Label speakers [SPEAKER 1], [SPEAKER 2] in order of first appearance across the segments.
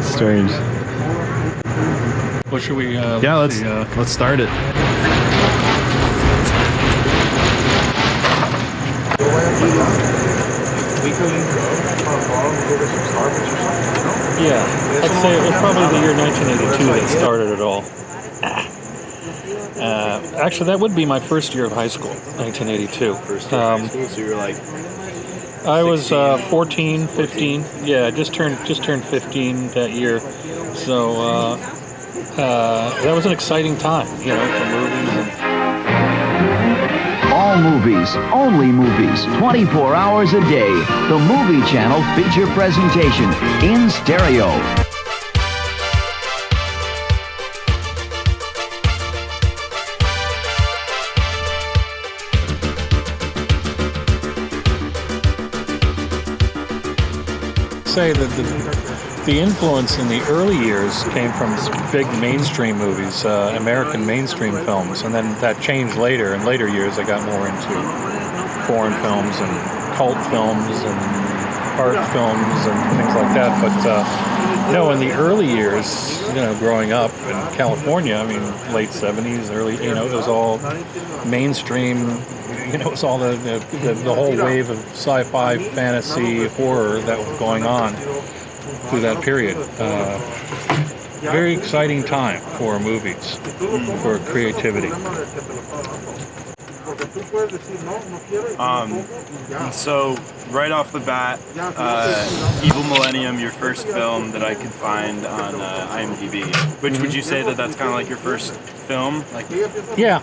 [SPEAKER 1] Strange.
[SPEAKER 2] Well, should we?
[SPEAKER 1] Yeah, let's start it.
[SPEAKER 2] Yeah, I'd say it was probably the year 1982 that started it all. Actually, that would be my first year of high school, 1982.
[SPEAKER 3] First year of high school, so you were like
[SPEAKER 2] I was 14, 15. Yeah, just turned 15 that year. So that was an exciting time, you know, for movies.
[SPEAKER 4] All movies, only movies, 24 hours a day. The Movie Channel feature presentation in stereo.
[SPEAKER 2] Say that the influence in the early years came from big mainstream movies, American mainstream films, and then that changed later. In later years, I got more into foreign films and cult films and art films and things like that. But no, in the early years, you know, growing up in California, I mean, late 70s, early, you know, it was all mainstream. You know, it was all the whole wave of sci-fi, fantasy, horror that was going on through that period. Very exciting time for movies, for creativity.
[SPEAKER 3] So right off the bat, Evil Millennium, your first film that I could find on IMDb. Which would you say that that's kind of like your first film? Like,
[SPEAKER 2] yeah.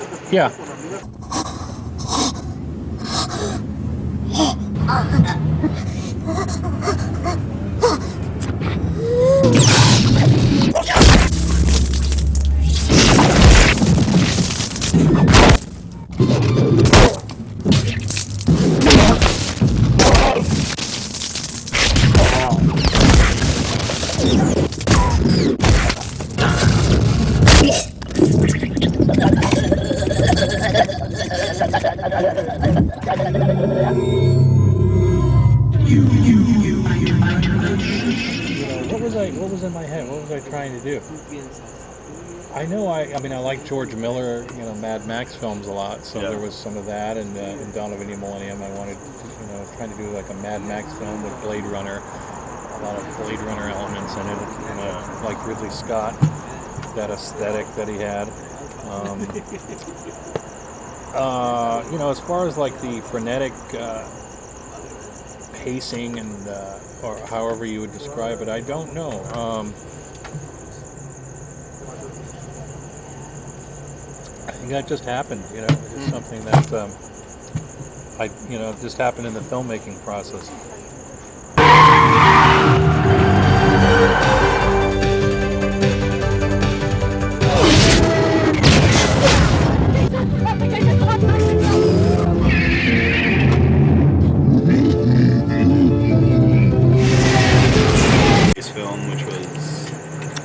[SPEAKER 2] What was in my head? What was I trying to do? I know I like George Miller, you know, Mad Max films a lot, so there was some of that, and in Dawn of a New Millennium, I wanted to, you know, trying to do like a Mad Max film with Blade Runner, a lot of Blade Runner elements in it, you know, like Ridley Scott, that aesthetic that he had. You know, as far as like the frenetic pacing and or however you would describe it, I don't know. I think that just happened, you know. It's something that just happened in the filmmaking process.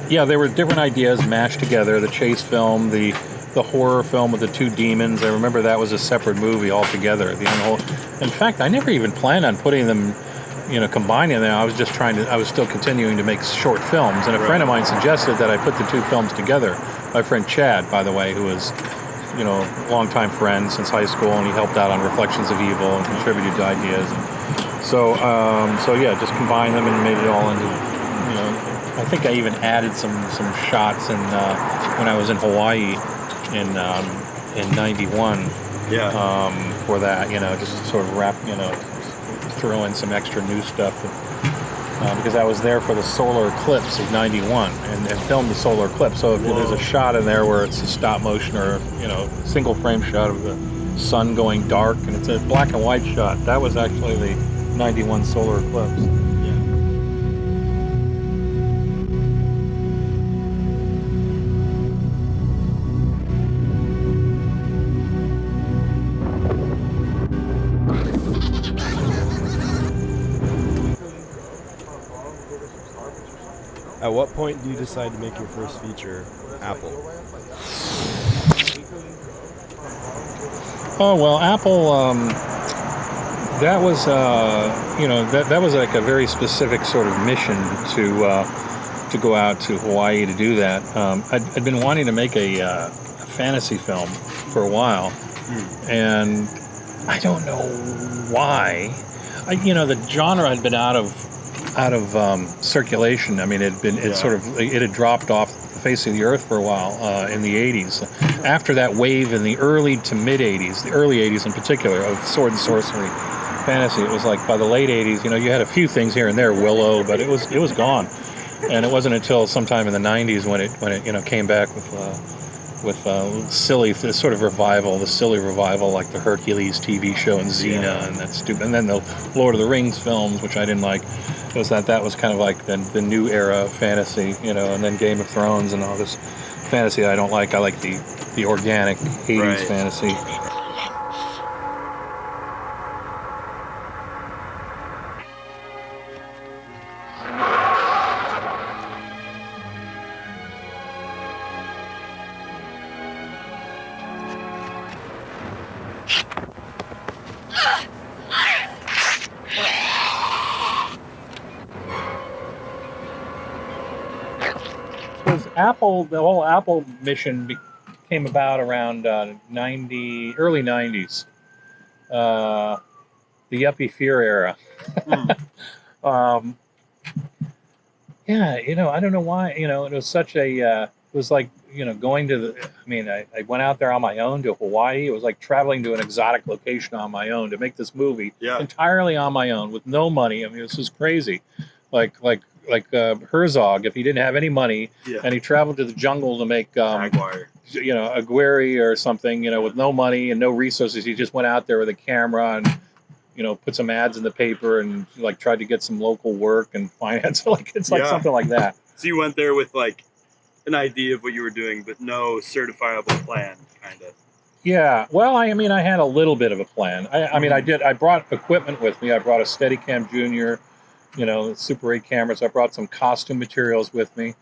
[SPEAKER 2] Yeah, there were different ideas mashed together. The chase film, the horror film with the two demons. I remember that was a separate movie altogether. In fact, I never even planned on putting them, you know, combining them. I was still continuing to make short films. And a friend of mine suggested that I put the two films together. My friend Chad, by the way, who is, you know, longtime friend since high school, and he helped out on Reflections of Evil and contributed to ideas. So yeah, just combined them and made it all into, you know, I think I even added some shots in when I was in Hawaii in '91.
[SPEAKER 3] Yeah.
[SPEAKER 2] For that, you know, just to sort of throw in some extra new stuff because I was there for the solar eclipse of '91 and filmed the solar eclipse. So if there's a shot in there where it's a stop motion or, you know, single frame shot of the sun going dark and it's a black and white shot, that was actually the '91 solar eclipse.
[SPEAKER 5] At what point do you decide to make your first feature, Apple?
[SPEAKER 2] Oh, well, Apple, that was, that was like a very specific sort of mission to go out to Hawaii to do that. I'd been wanting to make a fantasy film for a while, and I don't know why. The genre had been out of circulation. I mean, it had dropped off the face of the earth for a while in the 80s. After that wave in the early to mid 80s, the early 80s in particular, of sword and sorcery fantasy, it was like by the late 80s, you had a few things here and there, Willow, but it was gone. And it wasn't until sometime in the 90s when it came back with silly, this sort of revival, the silly revival, like the Hercules TV show and Xena and that stupid, and then the Lord of the Rings films, which I didn't like. It was that was kind of like the new era of fantasy, and then Game of Thrones and all this fantasy I don't like. I like the organic 80s fantasy. The whole Apple mission came about around early 90s, the Yuppie Fear era. I don't know why, it was such a, it was like, going to I went out there on my own to Hawaii. It was like traveling to an exotic location on my own to make this movie entirely on my own with no money. I mean, this was crazy. Like Herzog, if he didn't have any money and he traveled to the jungle to make Aguirre or something, with no money and no resources, he just went out there with a camera and put some ads in the paper and tried to get some local work and finance. It's something like that.
[SPEAKER 3] So you went there with an idea of what you were doing, but no certifiable plan, kind of.
[SPEAKER 2] Yeah, well, I had a little bit of a plan. I brought equipment with me. I brought a Steadicam Junior, Super 8 cameras. I brought some costume materials with me,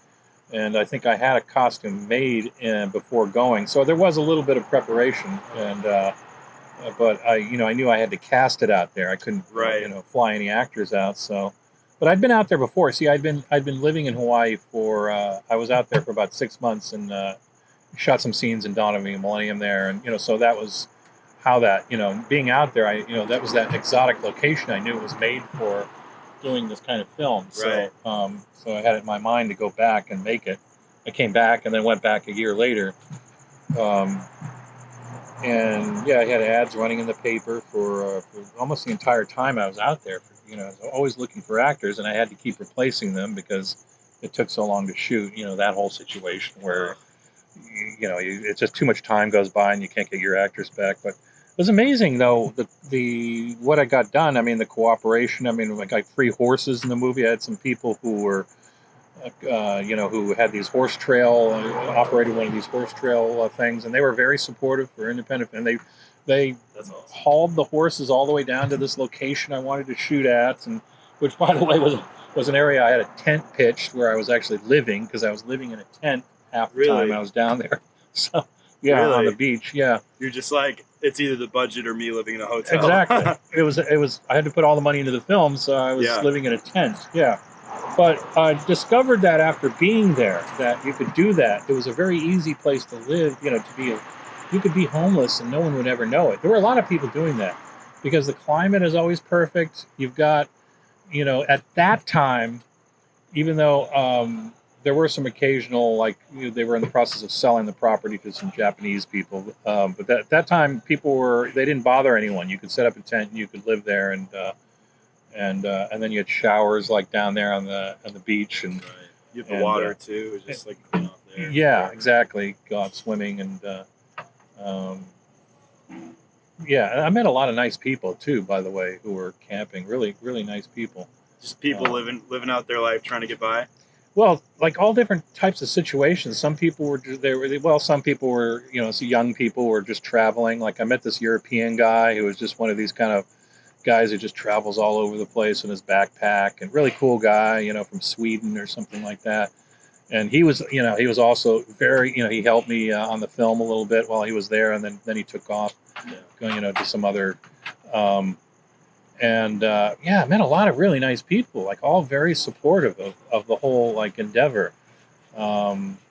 [SPEAKER 2] and I think I had a costume made before going. So there was a little bit of preparation, and but I knew I had to cast it out there. I couldn't, fly any actors out. So, but I'd been out there before. See, I'd been living in Hawaii for. I was out there for about 6 months and shot some scenes in Dawn of the Millennium there, and so that was how that being out there. That was that exotic location. I knew it was made for doing this kind of film. So so I had it in my mind to go back and make it. I came back and then went back a year later. And I had ads running in the paper for almost the entire time I was out there. I was always looking for actors, and I had to keep replacing them because it took so long to shoot. That whole situation where it's just too much time goes by and you can't get your actors back. But it was amazing, though, the what I got done. The cooperation. I got 3 horses in the movie. I had some people who were, who had these horse trail, operated one of these horse trail things, and they were very supportive for independent. And they hauled the horses all the way down to this location I wanted to shoot at, and which, by the way, was an area I had a tent pitched where I was actually living, because I was living in a tent half the time I was down there. So on the beach. Yeah, you're just like, it's either the budget or me living in a hotel. Exactly. It was. I had to put all the money into the film, so I was living in a tent. Yeah. But I discovered that after being there, that you could do that. It was a very easy place to live, you could be homeless and no one would ever know it. There were a lot of people doing that because the climate is always perfect. You've got, at that time, even though there were some occasional, they were in the process of selling the property to some Japanese people. But at that time, they didn't bother anyone. You could set up a tent and you could live there, and then you had showers down there on the beach, and you have the water too, just out there. Yeah, exactly. Go out swimming, and I met a lot of nice people too, by the way, who were camping. Really, really nice people. Just people living out their life, trying to get by. Well, all different types of situations. Some people were some people were young people were just traveling. I met this European guy who was just one of these kind of guys who just travels all over the place in his backpack, and really cool guy, from Sweden or something like that. And he was also very, he helped me on the film a little bit while he was there, and then he took off, going, to some other, And yeah, I met a lot of really nice people, like all very supportive of the whole like endeavor.